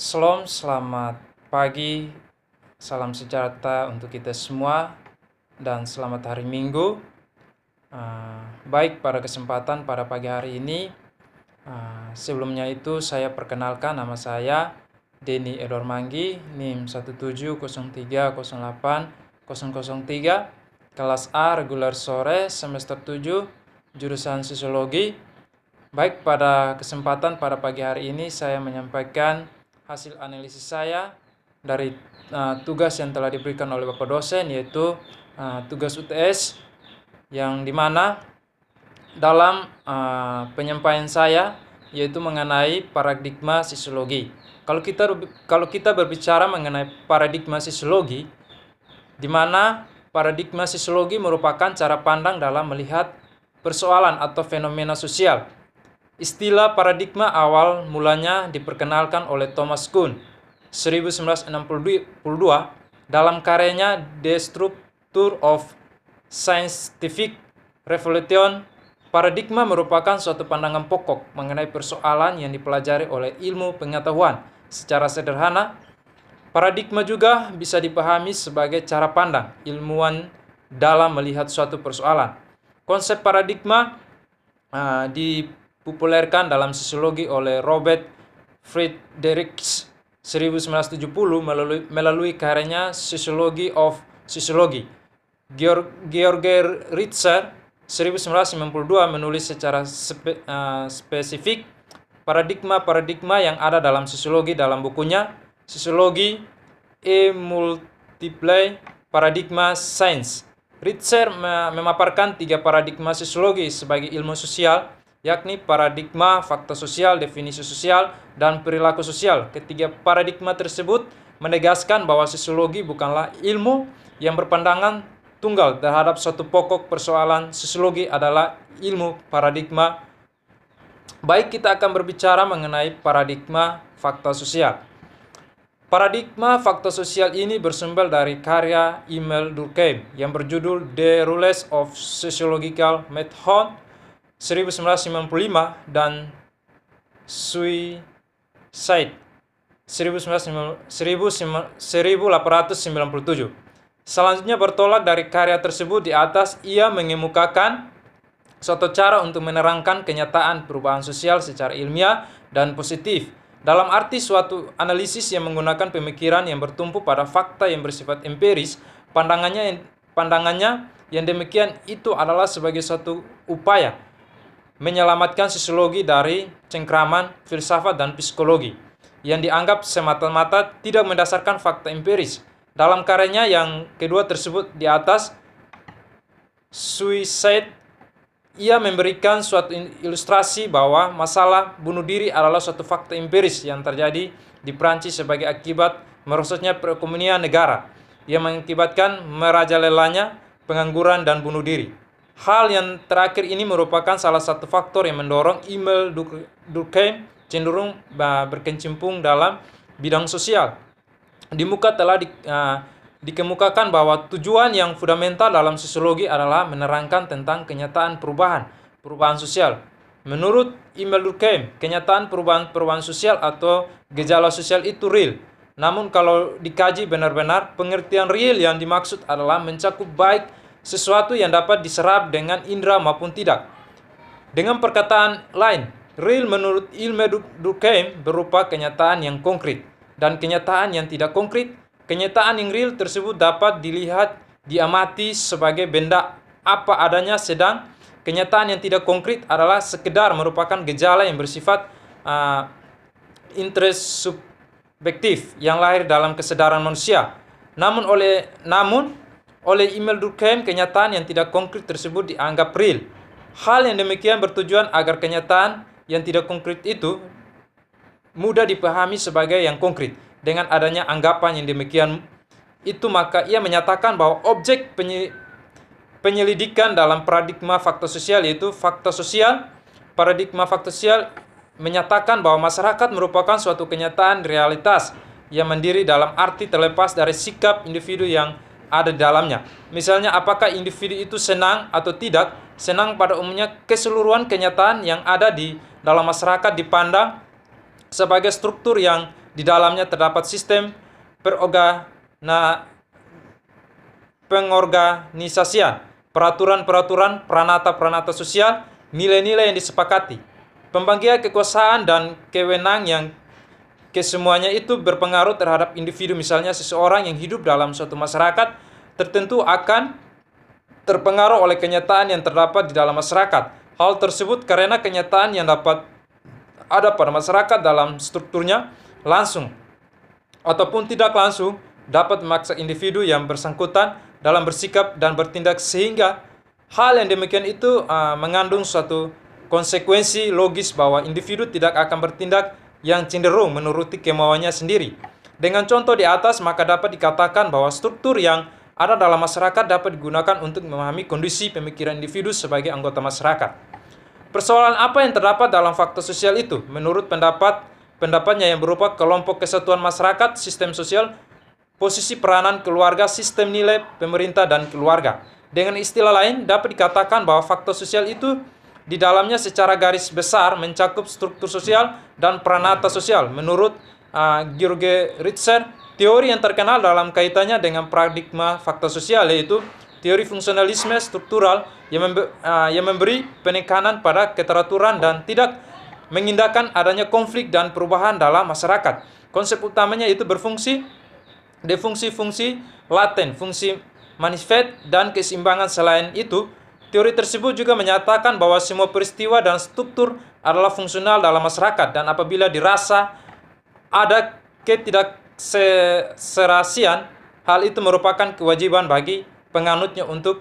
Shalom, selamat pagi, salam sejahtera untuk kita semua, dan selamat hari Minggu. Baik, pada kesempatan pada pagi hari ini, sebelumnya itu saya perkenalkan, nama saya Denny Edward Manggi, NIM 170308003, kelas A reguler sore semester 7, jurusan Sosiologi. Baik, pada kesempatan pada pagi hari ini saya menyampaikan hasil analisis saya dari tugas yang telah diberikan oleh Bapak dosen, yaitu tugas UTS, yang dimana dalam penyampaian saya yaitu mengenai paradigma sosiologi. Kalau kita berbicara mengenai paradigma sosiologi, di mana paradigma sosiologi merupakan cara pandang dalam melihat persoalan atau fenomena sosial. Istilah paradigma awal mulanya diperkenalkan oleh Thomas Kuhn 1962 dalam karyanya The Structure of Scientific Revolution. Paradigma merupakan suatu pandangan pokok mengenai persoalan yang dipelajari oleh ilmu pengetahuan. Secara sederhana, paradigma juga bisa dipahami sebagai cara pandang ilmuwan dalam melihat suatu persoalan. Konsep paradigma dipopulerkan dalam sosiologi oleh Robert Friedrichs 1970 melalui karyanya Sociology of Sociology. Georg Ritzer 1992 menulis secara spesifik paradigma-paradigma yang ada dalam sosiologi dalam bukunya Sosiologi e Multiple Paradigma Science. Ritzer memaparkan 3 paradigma sosiologi sebagai ilmu sosial, yakni paradigma fakta sosial, definisi sosial, dan perilaku sosial. Ketiga paradigma tersebut menegaskan bahwa sosiologi bukanlah ilmu yang berpandangan tunggal terhadap suatu pokok persoalan. Sosiologi adalah ilmu paradigma. Baik, kita akan berbicara mengenai paradigma fakta sosial. Paradigma fakta sosial ini bersumber dari karya Emile Durkheim yang berjudul The Rules of Sociological Method 1995 dan Suicide 1897. Selanjutnya, bertolak dari karya tersebut di atas, ia mengemukakan suatu cara untuk menerangkan kenyataan perubahan sosial secara ilmiah dan positif, dalam arti suatu analisis yang menggunakan pemikiran yang bertumpu pada fakta yang bersifat empiris. Pandangannya yang demikian itu adalah sebagai suatu upaya menyelamatkan sosiologi dari cengkraman filsafat dan psikologi yang dianggap semata-mata tidak mendasarkan fakta empiris. Dalam karyanya yang kedua tersebut di atas, Suicide, ia memberikan suatu ilustrasi bahwa masalah bunuh diri adalah suatu fakta empiris yang terjadi di Prancis sebagai akibat merosotnya perekonomian negara yang mengakibatkan merajalelanya pengangguran dan bunuh diri. Hal yang terakhir ini merupakan salah satu faktor yang mendorong Emile Durkheim cenderung berkecimpung dalam bidang sosial. Di muka telah dikemukakan bahwa tujuan yang fundamental dalam sosiologi adalah menerangkan tentang kenyataan perubahan sosial. Menurut Emile Durkheim, kenyataan perubahan sosial atau gejala sosial itu real. Namun kalau dikaji benar-benar, pengertian real yang dimaksud adalah mencakup baik sesuatu yang dapat diserap dengan indera maupun tidak. Dengan perkataan lain, real menurut Emile Durkheim berupa kenyataan yang konkret dan kenyataan yang tidak konkret. Kenyataan yang real tersebut dapat dilihat, diamati sebagai benda apa adanya, sedang kenyataan yang tidak konkret adalah sekedar merupakan gejala yang bersifat introspektif yang lahir dalam kesadaran manusia. Namun oleh Emile Durkheim, kenyataan yang tidak konkret tersebut dianggap real. Hal yang demikian bertujuan agar kenyataan yang tidak konkret itu mudah dipahami sebagai yang konkret. Dengan adanya anggapan yang demikian itu, maka ia menyatakan bahwa objek penyelidikan dalam paradigma fakta sosial yaitu fakta sosial. Paradigma fakta sosial menyatakan bahwa masyarakat merupakan suatu kenyataan realitas yang mandiri dalam arti terlepas dari sikap individu yang ada di dalamnya. Misalnya, apakah individu itu senang atau tidak? Senang pada umumnya keseluruhan kenyataan yang ada di dalam masyarakat dipandang sebagai struktur yang di dalamnya terdapat sistem pengorganisasian, peraturan-peraturan, peranata-peranata sosial, nilai-nilai yang disepakati, pembagian kekuasaan dan kewenangan yang kesemuanya itu berpengaruh terhadap individu. Misalnya seseorang yang hidup dalam suatu masyarakat tertentu akan terpengaruh oleh kenyataan yang terdapat di dalam masyarakat. Hal tersebut karena kenyataan yang dapat ada pada masyarakat dalam strukturnya langsung ataupun tidak langsung dapat memaksa individu yang bersangkutan dalam bersikap dan bertindak, sehingga hal yang demikian itu mengandung suatu konsekuensi logis bahwa individu tidak akan bertindak yang cenderung menuruti kemauannya sendiri. Dengan contoh di atas, maka dapat dikatakan bahwa struktur yang ada dalam masyarakat dapat digunakan untuk memahami kondisi pemikiran individu sebagai anggota masyarakat. Persoalan apa yang terdapat dalam faktor sosial itu? Menurut pendapatnya yang berupa kelompok kesatuan masyarakat, sistem sosial, posisi peranan keluarga, sistem nilai pemerintah dan keluarga. Dengan istilah lain, dapat dikatakan bahwa faktor sosial itu di dalamnya secara garis besar mencakup struktur sosial dan peranata sosial. Menurut George Ritzer, teori yang terkenal dalam kaitannya dengan paradigma faktor sosial yaitu teori fungsionalisme struktural yang memberi penekanan pada keteraturan dan tidak mengindahkan adanya konflik dan perubahan dalam masyarakat. Konsep utamanya itu berfungsi, fungsi laten, fungsi manifest, dan keseimbangan. Selain itu, teori tersebut juga menyatakan bahwa semua peristiwa dan struktur adalah fungsional dalam masyarakat, dan apabila dirasa ada ketidakserasian, hal itu merupakan kewajiban bagi penganutnya untuk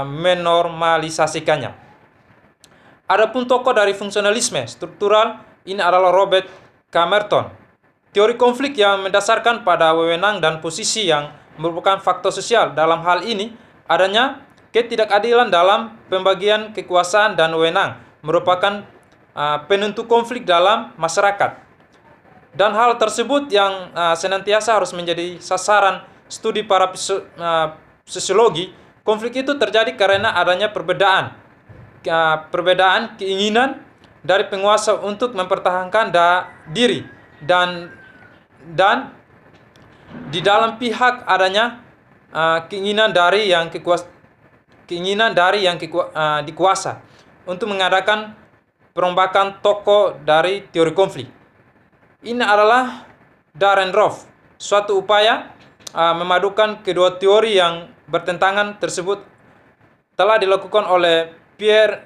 menormalisasikannya. Adapun tokoh dari fungsionalisme struktural ini adalah Robert Camerton. Teori konflik yang mendasarkan pada wewenang dan posisi yang merupakan faktor sosial. Dalam hal ini, adanya ketidakadilan dalam pembagian kekuasaan dan wewenang merupakan penentu konflik dalam masyarakat. Dan hal tersebut yang senantiasa harus menjadi sasaran studi para sosiologi. Konflik itu terjadi karena adanya perbedaan keinginan dari penguasa untuk mempertahankan diri dan di dalam pihak adanya keinginan dari yang dikuasa untuk mengadakan perombakan tokoh dari teori konflik. Ini adalah Dahrendorf, suatu upaya memadukan kedua teori yang bertentangan tersebut telah dilakukan oleh Pierre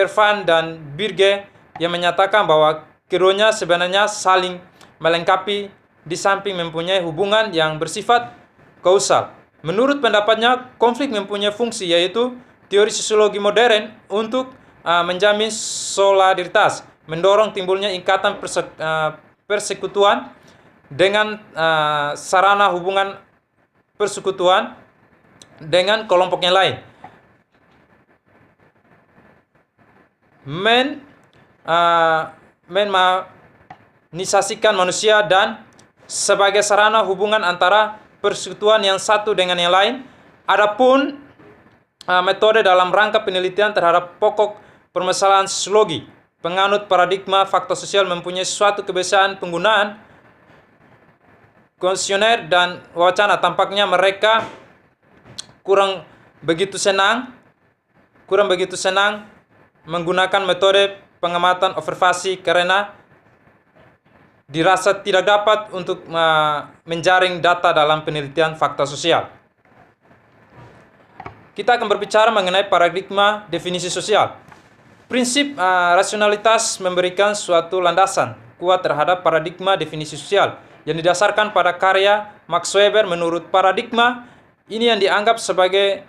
Van dan Birge, yang menyatakan bahwa keduanya sebenarnya saling melengkapi di samping mempunyai hubungan yang bersifat kausal. Menurut pendapatnya, konflik mempunyai fungsi yaitu teori sosiologi modern untuk menjamin solidaritas, mendorong timbulnya ikatan persekutuan dengan sarana hubungan persekutuan dengan kelompok yang lain, mensasikan manusia dan sebagai sarana hubungan antara persekutuan yang satu dengan yang lain. Adapun metode dalam rangka penelitian terhadap pokok permasalahan sosiologi, penganut paradigma faktor sosial mempunyai suatu kebiasaan penggunaan kuesioner dan wacana. Tampaknya mereka kurang begitu senang menggunakan metode pengamatan observasi karena dirasa tidak dapat untuk menjaring data dalam penelitian fakta sosial. Kita akan berbicara mengenai paradigma definisi sosial. Prinsip rasionalitas memberikan suatu landasan kuat terhadap paradigma definisi sosial yang didasarkan pada karya Max Weber. Menurut paradigma ini yang dianggap sebagai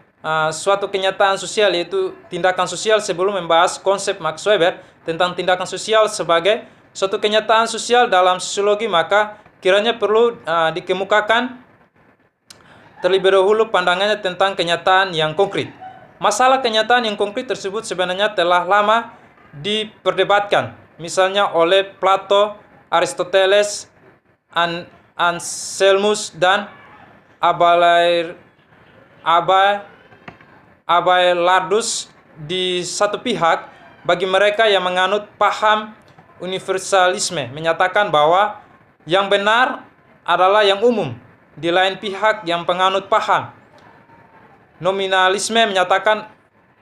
suatu kenyataan sosial, yaitu tindakan sosial. Sebelum membahas konsep Max Weber tentang tindakan sosial sebagai suatu kenyataan sosial dalam sosiologi, maka kiranya perlu dikemukakan terlebih dahulu pandangannya tentang kenyataan yang konkret. Masalah kenyataan yang konkret tersebut sebenarnya telah lama diperdebatkan, misalnya oleh Plato, Aristoteles, Anselmus, dan Abelardus. Di satu pihak, bagi mereka yang menganut paham universalisme, menyatakan bahwa Yang benar adalah yang umum, di lain pihak yang penganut paham nominalisme menyatakan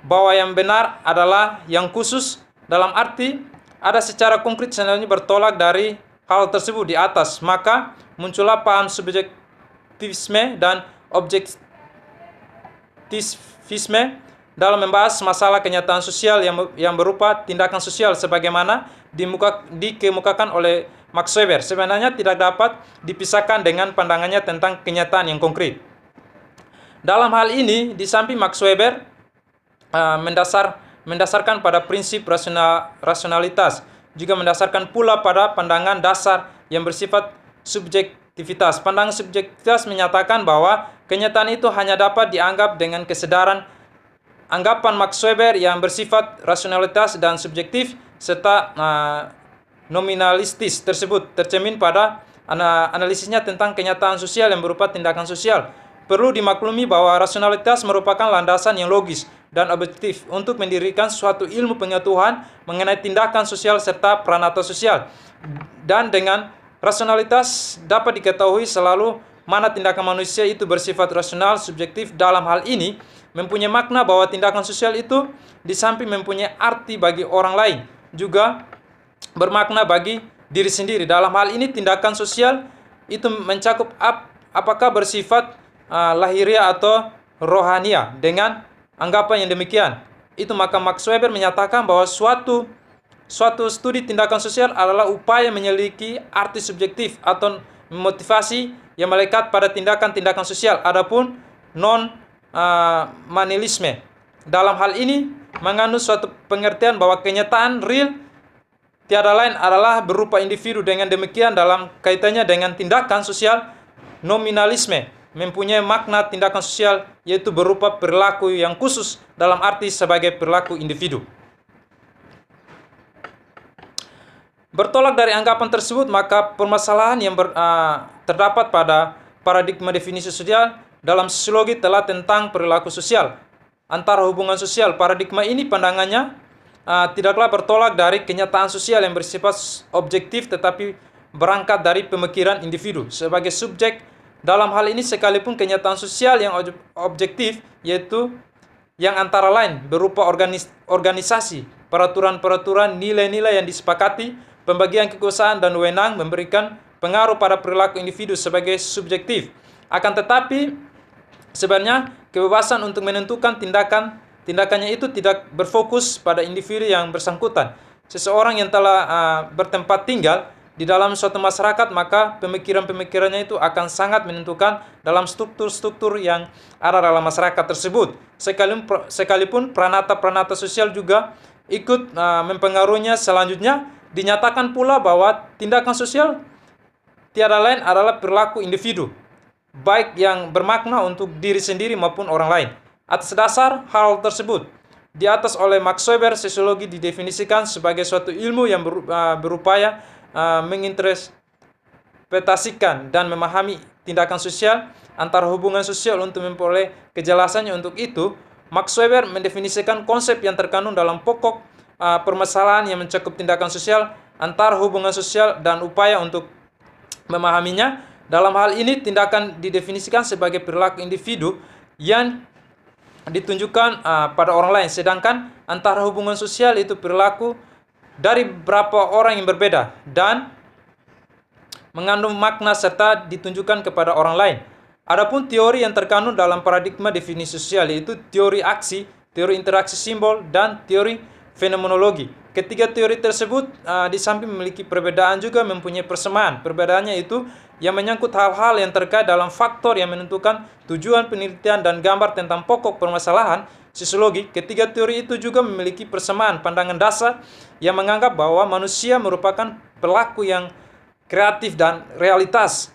bahwa yang benar adalah yang khusus, dalam arti ada secara konkret sebenarnya bertolak dari hal tersebut di atas, maka muncullah paham subjektivisme dan objektivisme dalam membahas masalah kenyataan sosial yang berupa tindakan sosial sebagaimana dikemukakan oleh Max Weber sebenarnya tidak dapat dipisahkan dengan pandangannya tentang kenyataan yang konkret. Dalam hal ini, di samping Max Weber mendasarkan pada prinsip rasionalitas, juga mendasarkan pula pada pandangan dasar yang bersifat subjektivitas. Pandangan subjektivitas menyatakan bahwa kenyataan itu hanya dapat dianggap dengan kesadaran. Anggapan Max Weber yang bersifat rasionalitas dan subjektif serta nominalistis tersebut tercermin pada analisisnya tentang kenyataan sosial yang berupa tindakan sosial. Perlu dimaklumi bahwa rasionalitas merupakan landasan yang logis dan objektif untuk mendirikan suatu ilmu pengetahuan mengenai tindakan sosial serta peranata sosial. Dan dengan rasionalitas dapat diketahui selalu mana tindakan manusia itu bersifat rasional, subjektif. Dalam hal ini mempunyai makna bahwa tindakan sosial itu di samping mempunyai arti bagi orang lain, juga bermakna bagi diri sendiri. Dalam hal ini tindakan sosial itu mencakup apakah bersifat lahiriah atau rohania. Dengan anggapan yang demikian, itu maka Max Weber menyatakan bahwa suatu studi tindakan sosial adalah upaya menyelidiki arti subjektif atau motivasi yang melekat pada tindakan-tindakan sosial. Adapun non-manilisme dalam hal ini mengandung suatu pengertian bahwa kenyataan real tiada lain adalah berupa individu. Dengan demikian dalam kaitannya dengan tindakan sosial, nominalisme mempunyai makna tindakan sosial yaitu berupa perilaku yang khusus dalam arti sebagai perilaku individu. Bertolak dari anggapan tersebut, maka permasalahan yang terdapat pada paradigma definisi sosial dalam sosiologi telah tentang perilaku sosial antara hubungan sosial. Paradigma ini pandangannya tidaklah bertolak dari kenyataan sosial yang bersifat objektif, tetapi berangkat dari pemikiran individu sebagai subjek. Dalam hal ini sekalipun kenyataan sosial yang objektif, yaitu yang antara lain berupa organisasi, peraturan-peraturan, nilai-nilai yang disepakati, pembagian kekuasaan dan wewenang memberikan pengaruh pada perilaku individu sebagai subjektif. Akan tetapi sebenarnya kebebasan untuk menentukan tindakannya itu tidak berfokus pada individu yang bersangkutan. Seseorang yang telah bertempat tinggal di dalam suatu masyarakat, maka pemikiran-pemikirannya itu akan sangat menentukan dalam struktur-struktur yang ada dalam masyarakat tersebut. Sekalipun peranata-peranata sosial juga ikut mempengaruhinya. Selanjutnya dinyatakan pula bahwa tindakan sosial tiada lain adalah perilaku individu, baik yang bermakna untuk diri sendiri maupun orang lain. Atas dasar hal tersebut, di atas oleh Max Weber, sosiologi didefinisikan sebagai suatu ilmu yang berupaya menginterpretasikan dan memahami tindakan sosial antara hubungan sosial untuk memperoleh kejelasannya. Untuk itu, Max Weber mendefinisikan konsep yang terkandung dalam pokok permasalahan yang mencakup tindakan sosial antara hubungan sosial dan upaya untuk memahaminya. Dalam hal ini, tindakan didefinisikan sebagai perilaku individu yang ditunjukkan pada orang lain, sedangkan antara hubungan sosial itu perilaku dari beberapa orang yang berbeda dan mengandung makna serta ditunjukkan kepada orang lain. Adapun teori yang terkandung dalam paradigma definisi sosial yaitu teori aksi, teori interaksi simbol, dan teori fenomenologi. Ketiga teori tersebut di samping memiliki perbedaan juga mempunyai persamaan. Perbedaannya itu yang menyangkut hal-hal yang terkait dalam faktor yang menentukan tujuan penelitian dan gambar tentang pokok permasalahan sosiologi. Ketiga teori itu juga memiliki persamaan pandangan dasar yang menganggap bahwa manusia merupakan pelaku yang kreatif dan realitas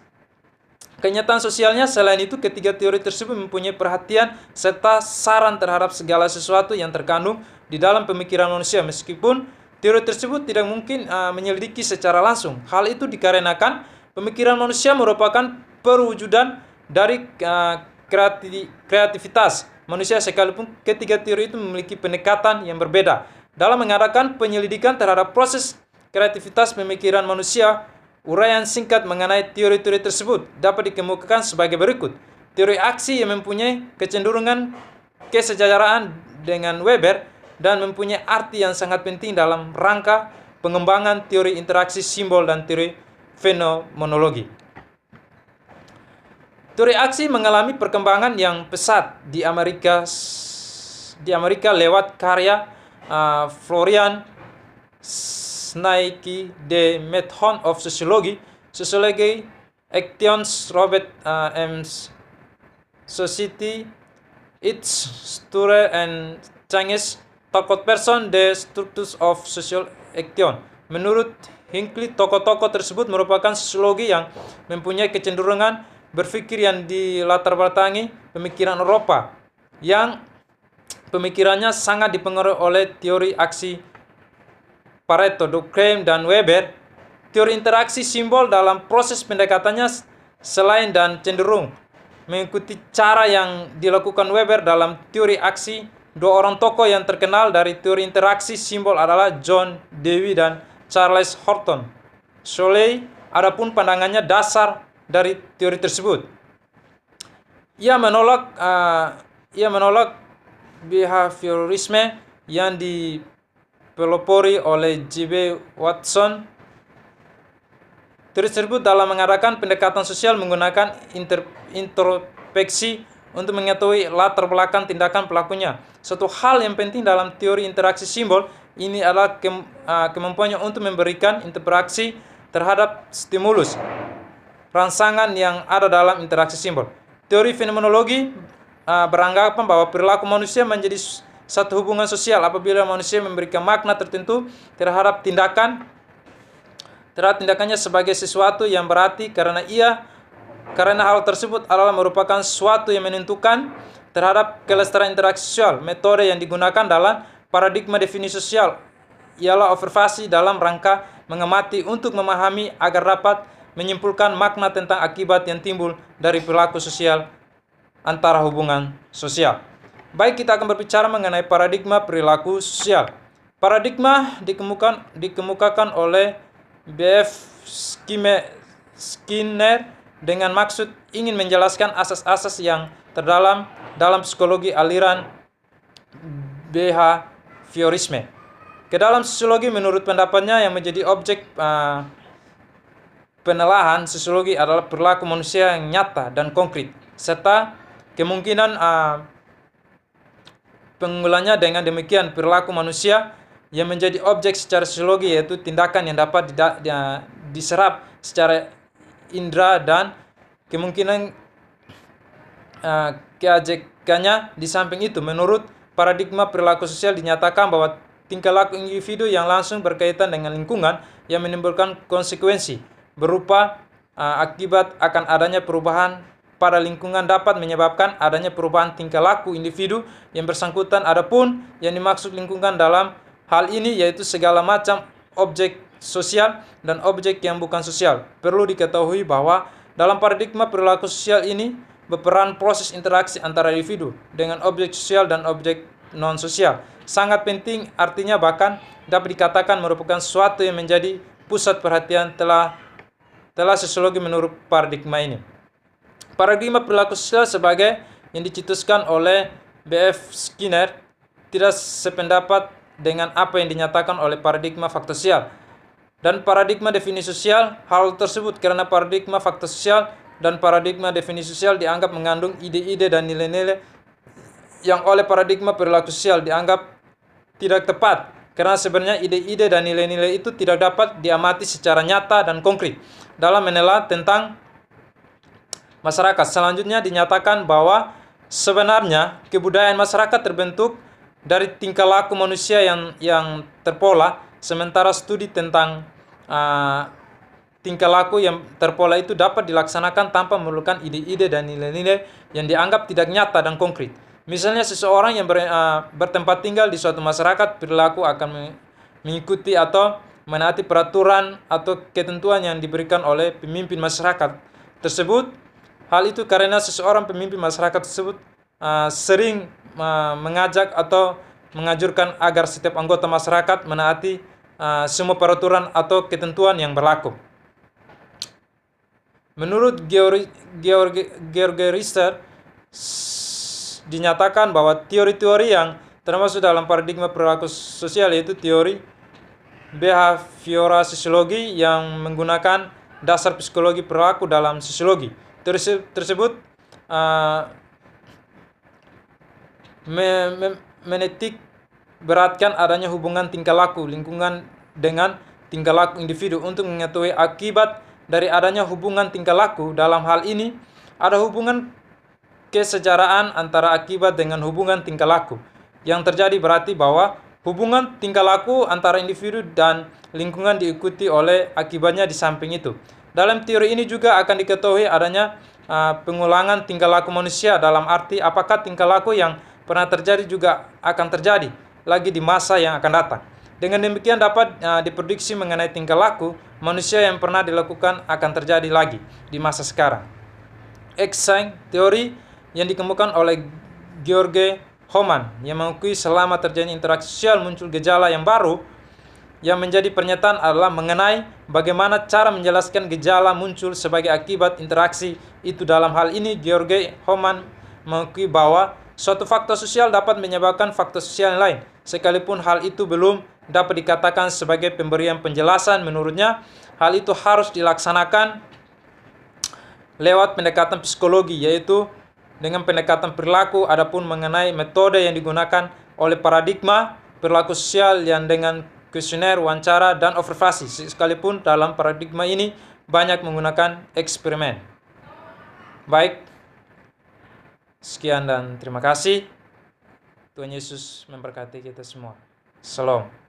kenyataan sosialnya. Selain itu, ketiga teori tersebut mempunyai perhatian serta saran terhadap segala sesuatu yang terkandung di dalam pemikiran manusia, meskipun teori tersebut tidak mungkin menyelidiki secara langsung. Hal itu dikarenakan pemikiran manusia merupakan perwujudan dari kreativitas manusia, sekalipun ketiga teori itu memiliki pendekatan yang berbeda dalam mengadakan penyelidikan terhadap proses kreativitas pemikiran manusia. Uraian singkat mengenai teori-teori tersebut dapat dikemukakan sebagai berikut. Teori aksi yang mempunyai kecenderungan kesejajaraan dengan Weber dan mempunyai arti yang sangat penting dalam rangka pengembangan teori interaksi simbol dan teori fenomenologi. Teori aksi mengalami perkembangan yang pesat di Amerika lewat karya Florian Snaky, The Method of Sociology, Actions, Robert M. Society, Its Structure and Changes, Tokoh Person, The Structures of Social Action. Menurut Hinckley, tokoh-tokoh tersebut merupakan sosiologi yang mempunyai kecenderungan berpikir yang dilatar belakangi pemikiran Eropa, yang pemikirannya sangat dipengaruhi oleh teori aksi Pareto, Durkheim, dan Weber. Teori interaksi simbol dalam proses pendekatannya selain dan cenderung mengikuti cara yang dilakukan Weber dalam teori aksi. Dua orang tokoh yang terkenal dari teori interaksi simbol adalah John Dewey dan Charles Horton Souley. Adapun pandangannya dasar dari teori tersebut, ia menolak behaviorisme yang dipelopori oleh J.B. Watson. Teori tersebut dalam mengadakan pendekatan sosial menggunakan introspeksi untuk mengetahui latar belakang tindakan pelakunya. Suatu hal yang penting dalam teori interaksi simbol ini adalah kemampuannya untuk memberikan interaksi terhadap stimulus rangsangan yang ada dalam interaksi simbol. Teori fenomenologi beranggapan bahwa perilaku manusia menjadi satu hubungan sosial apabila manusia memberikan makna tertentu terhadap tindakannya sebagai sesuatu yang berarti karena hal tersebut adalah merupakan sesuatu yang menentukan terhadap kelestarian interaksi sosial. Metode yang digunakan dalam paradigma definisi sosial ialah observasi dalam rangka mengamati untuk memahami agar dapat menyimpulkan makna tentang akibat yang timbul dari perilaku sosial antara hubungan sosial. Baik, kita akan berbicara mengenai paradigma perilaku sosial. Paradigma dikemukakan oleh B.F. Skinner dengan maksud ingin menjelaskan asas-asas yang terdalam dalam psikologi aliran behaviorisme. Ke dalam sosiologi, menurut pendapatnya, yang menjadi objek penelaahan sosiologi adalah perilaku manusia yang nyata dan konkret, serta kemungkinan pengumpulannya. Dengan demikian, perilaku manusia yang menjadi objek secara sosiologi yaitu tindakan yang dapat diserap secara indera dan kemungkinan keajekannya. Di samping itu, menurut paradigma perilaku sosial dinyatakan bahwa tingkah laku individu yang langsung berkaitan dengan lingkungan yang menimbulkan konsekuensi berupa akibat akan adanya perubahan pada lingkungan dapat menyebabkan adanya perubahan tingkah laku individu yang bersangkutan. Adapun yang dimaksud lingkungan dalam hal ini yaitu segala macam objek sosial dan objek yang bukan sosial. Perlu diketahui bahwa dalam paradigma perilaku sosial ini berperan proses interaksi antara individu dengan objek sosial dan objek non-sosial. Sangat penting, artinya bahkan dapat dikatakan merupakan sesuatu yang menjadi pusat perhatian telah sosiologi menurut paradigma ini. Paradigma perilaku sosial sebagai yang dicetuskan oleh B.F. Skinner tidak sependapat dengan apa yang dinyatakan oleh paradigma fakta sosial dan paradigma definisi sosial. Hal tersebut karena paradigma fakta sosial dan paradigma definisi sosial dianggap mengandung ide-ide dan nilai-nilai yang oleh paradigma perilaku sosial dianggap tidak tepat, karena sebenarnya ide-ide dan nilai-nilai itu tidak dapat diamati secara nyata dan konkret dalam menelaah tentang masyarakat. Selanjutnya dinyatakan bahwa sebenarnya kebudayaan masyarakat terbentuk dari tingkah laku manusia yang terpola, sementara studi tentang tingkah laku yang terpola itu dapat dilaksanakan tanpa memerlukan ide-ide dan nilai-nilai yang dianggap tidak nyata dan konkret. Misalnya seseorang yang bertempat tinggal di suatu masyarakat, perilaku akan mengikuti atau menaati peraturan atau ketentuan yang diberikan oleh pemimpin masyarakat tersebut. Hal itu karena seseorang pemimpin masyarakat tersebut sering mengajak atau menganjurkan agar setiap anggota masyarakat menaati semua peraturan atau ketentuan yang berlaku. Menurut George Richter, dinyatakan bahwa teori-teori yang termasuk dalam paradigma perilaku sosial yaitu teori behavioral sosiologi yang menggunakan dasar psikologi perilaku dalam sosiologi. Teori tersebut menitik beratkan adanya hubungan tingkah laku lingkungan dengan tingkah laku individu untuk mengetahui akibat dari adanya hubungan tingkah laku. Dalam hal ini, ada hubungan kesejaraan antara akibat dengan hubungan tingkah laku. Yang terjadi berarti bahwa hubungan tingkah laku antara individu dan lingkungan diikuti oleh akibatnya di samping itu. Dalam teori ini juga akan diketahui adanya pengulangan tingkah laku manusia, dalam arti apakah tingkah laku yang pernah terjadi juga akan terjadi lagi di masa yang akan datang. Dengan demikian dapat diprediksi mengenai tingkah laku manusia yang pernah dilakukan akan terjadi lagi di masa sekarang. Exine, teori yang dikemukakan oleh George Hohmann yang mengakui selama terjadi interaksi sosial muncul gejala yang baru. Yang menjadi pernyataan adalah mengenai bagaimana cara menjelaskan gejala muncul sebagai akibat interaksi itu. Dalam hal ini, George Hohmann mengakui bahwa suatu faktor sosial dapat menyebabkan faktor sosial yang lain, sekalipun hal itu belum dapat dikatakan sebagai pemberian penjelasan. Menurutnya, hal itu harus dilaksanakan lewat pendekatan psikologi, yaitu dengan pendekatan perilaku. Adapun mengenai metode yang digunakan oleh paradigma perilaku sosial yang dengan kuesioner, wawancara, dan observasi, sekalipun dalam paradigma ini banyak menggunakan eksperimen. Baik, sekian dan terima kasih. Tuhan Yesus memberkati kita semua. Shalom.